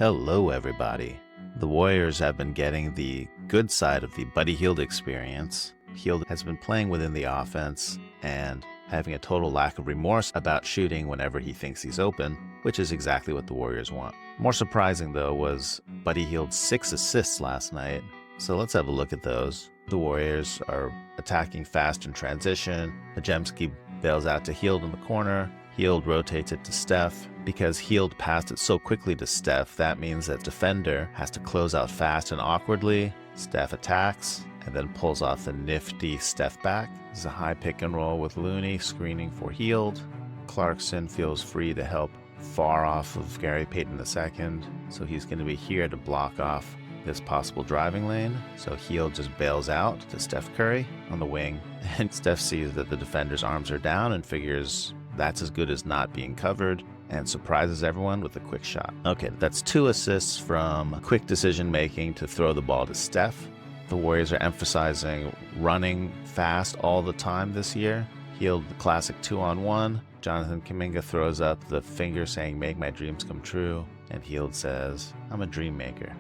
Hello everybody. The Warriors have been getting the good side of the Buddy Hield experience. Hield has been playing within the offense and having a total lack of remorse about shooting whenever he thinks he's open, which is exactly what the Warriors want. More surprising though was Buddy Hield's 6 assists last night, so let's have a look at those. The Warriors are attacking fast in transition. Majemski bails out to Hield in the corner. Hield rotates it to Steph. Because Hield passed it so quickly to Steph, that means that defender has to close out fast and awkwardly. Steph attacks and then pulls off the nifty Steph back. This is a high pick and roll with Looney screening for Hield. Clarkson feels free to help far off of Gary Payton II, so he's going to be here to block off this possible driving lane. So Hield just bails out to Steph Curry on the wing, and Steph sees that the defender's arms are down and figures that's as good as not being covered, and surprises everyone with a quick shot. Okay, that's 2 assists from quick decision making to throw the ball to Steph. The Warriors are emphasizing running fast all the time this year. Hield the classic 2-on-1. Jonathan Kuminga throws up the finger saying, "Make my dreams come true." And Hield says, "I'm a dream maker."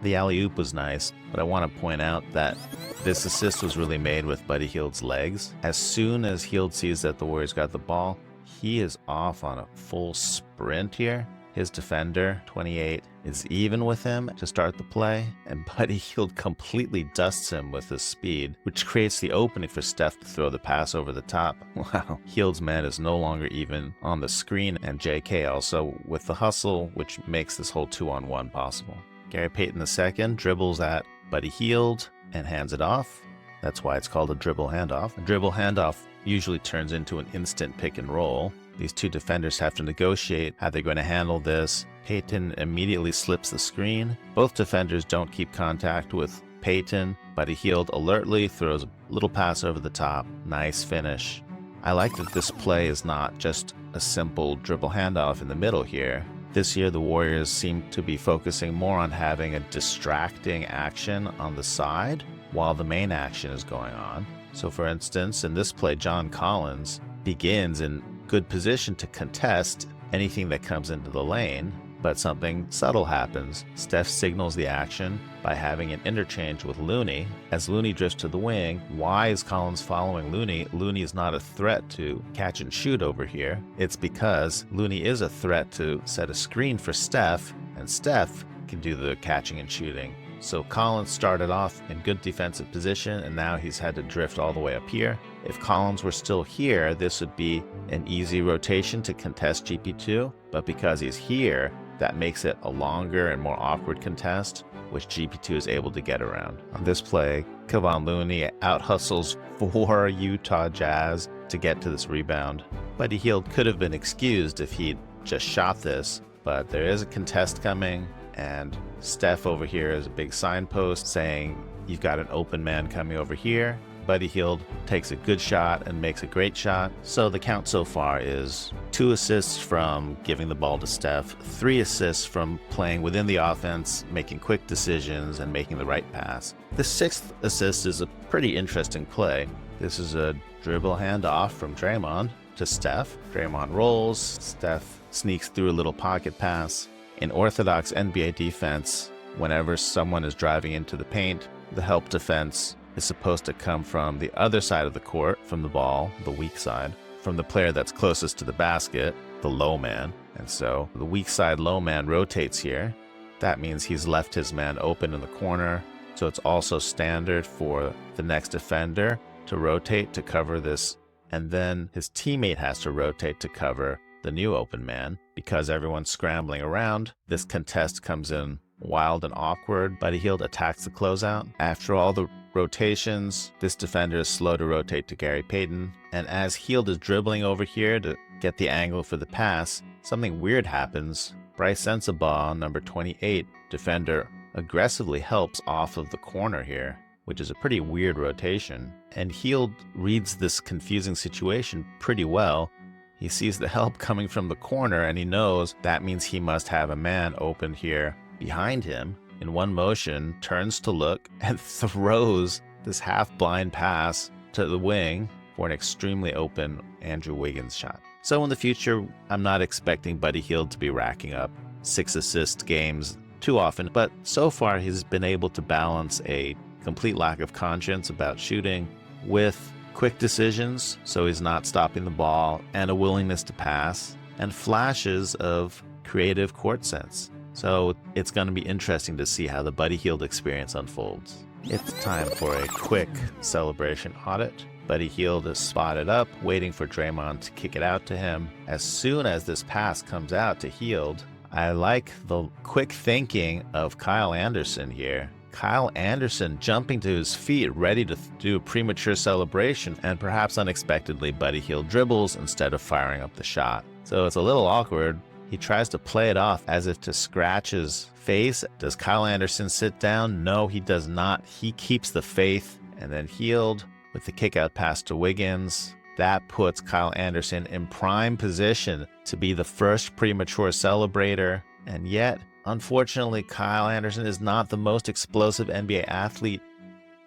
The alley-oop was nice, but I want to point out that this assist was really made with Buddy Hield's legs. As soon as Hield sees that the Warriors got the ball, he is off on a full sprint here. His defender, 28, is even with him to start the play, and Buddy Hield completely dusts him with his speed, which creates the opening for Steph to throw the pass over the top. Wow. Hield's man is no longer even on the screen, and JK also with the hustle, which makes this whole 2-on-1 possible. Gary Payton II dribbles at Buddy Hield and hands it off. That's why it's called a dribble handoff. A dribble handoff usually turns into an instant pick and roll. These two defenders have to negotiate how they're going to handle this. Payton immediately slips the screen. Both defenders don't keep contact with Payton. Buddy Hield alertly throws a little pass over the top. Nice finish. I like that this play is not just a simple dribble handoff in the middle here. This year, the Warriors seem to be focusing more on having a distracting action on the side while the main action is going on. So for instance, in this play, John Collins begins in good position to contest anything that comes into the lane, but something subtle happens. Steph signals the action by having an interchange with Looney. As Looney drifts to the wing, why is Collins following Looney? Looney is not a threat to catch and shoot over here. It's because Looney is a threat to set a screen for Steph, and Steph can do the catching and shooting. So Collins started off in good defensive position, and now he's had to drift all the way up here. If Collins were still here, this would be an easy rotation to contest GP2, but because he's here, that makes it a longer and more awkward contest, which GP2 is able to get around. On this play, Kevon Looney out-hustles 4 Utah Jazz to get to this rebound. Buddy Hield could have been excused if he'd just shot this, but there is a contest coming, and Steph over here is a big signpost saying, "You've got an open man coming over here." Buddy Hield takes a good shot and makes a great shot. So the count so far is 2 assists from giving the ball to Steph, 3 assists from playing within the offense, making quick decisions, and making the right pass. The 6th assist is a pretty interesting play. This is a dribble handoff from Draymond to Steph. Draymond rolls, Steph sneaks through a little pocket pass. In orthodox NBA defense, whenever someone is driving into the paint, the help defense is supposed to come from the other side of the court, from the ball, the weak side, from the player that's closest to the basket, the low man. And so the weak side low man rotates here. That means he's left his man open in the corner. So it's also standard for the next defender to rotate to cover this. And then his teammate has to rotate to cover the new open man. Because everyone's scrambling around, this contest comes in wild and awkward. Buddy Hield attacks the closeout. After all the rotations, this defender is slow to rotate to Gary Payton, and as Hield is dribbling over here to get the angle for the pass, something weird happens. Brice Sensabaugh, number 28, defender, aggressively helps off of the corner here, which is a pretty weird rotation, and Hield reads this confusing situation pretty well. He sees the help coming from the corner, and he knows that means he must have a man open here behind him. In one motion, turns to look and throws this half-blind pass to the wing for an extremely open Andrew Wiggins shot. So in the future, I'm not expecting Buddy Hield to be racking up 6 assist games too often, but so far he's been able to balance a complete lack of conscience about shooting with quick decisions, so he's not stopping the ball, and a willingness to pass, and flashes of creative court sense. So it's going to be interesting to see how the Buddy Hield experience unfolds. It's time for a quick celebration audit. Buddy Hield is spotted up, waiting for Draymond to kick it out to him. As soon as this pass comes out to Hield, I like the quick thinking of Kyle Anderson here. Kyle Anderson jumping to his feet, ready to do a premature celebration, and perhaps unexpectedly, Buddy Hield dribbles instead of firing up the shot. So it's a little awkward. He tries to play it off as if to scratch his face. Does Kyle Anderson sit down? No, he does not. He keeps the faith, and then Hield with the kickout pass to Wiggins. That puts Kyle Anderson in prime position to be the first premature celebrator. And yet, unfortunately, Kyle Anderson is not the most explosive NBA athlete.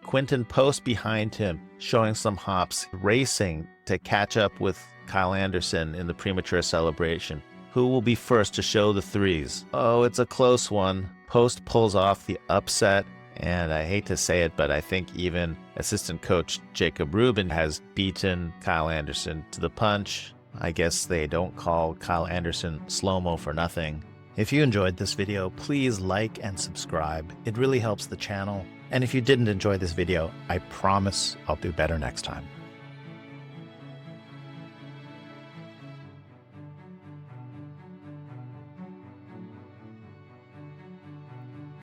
Quinten posts behind him, showing some hops, racing to catch up with Kyle Anderson in the premature celebration. Who will be first to show the threes? Oh, it's a close one. Post pulls off the upset. And I hate to say it, but I think even assistant coach Jacob Rubin has beaten Kyle Anderson to the punch. I guess they don't call Kyle Anderson slow-mo for nothing. If you enjoyed this video, please like and subscribe. It really helps the channel. And if you didn't enjoy this video, I promise I'll do better next time.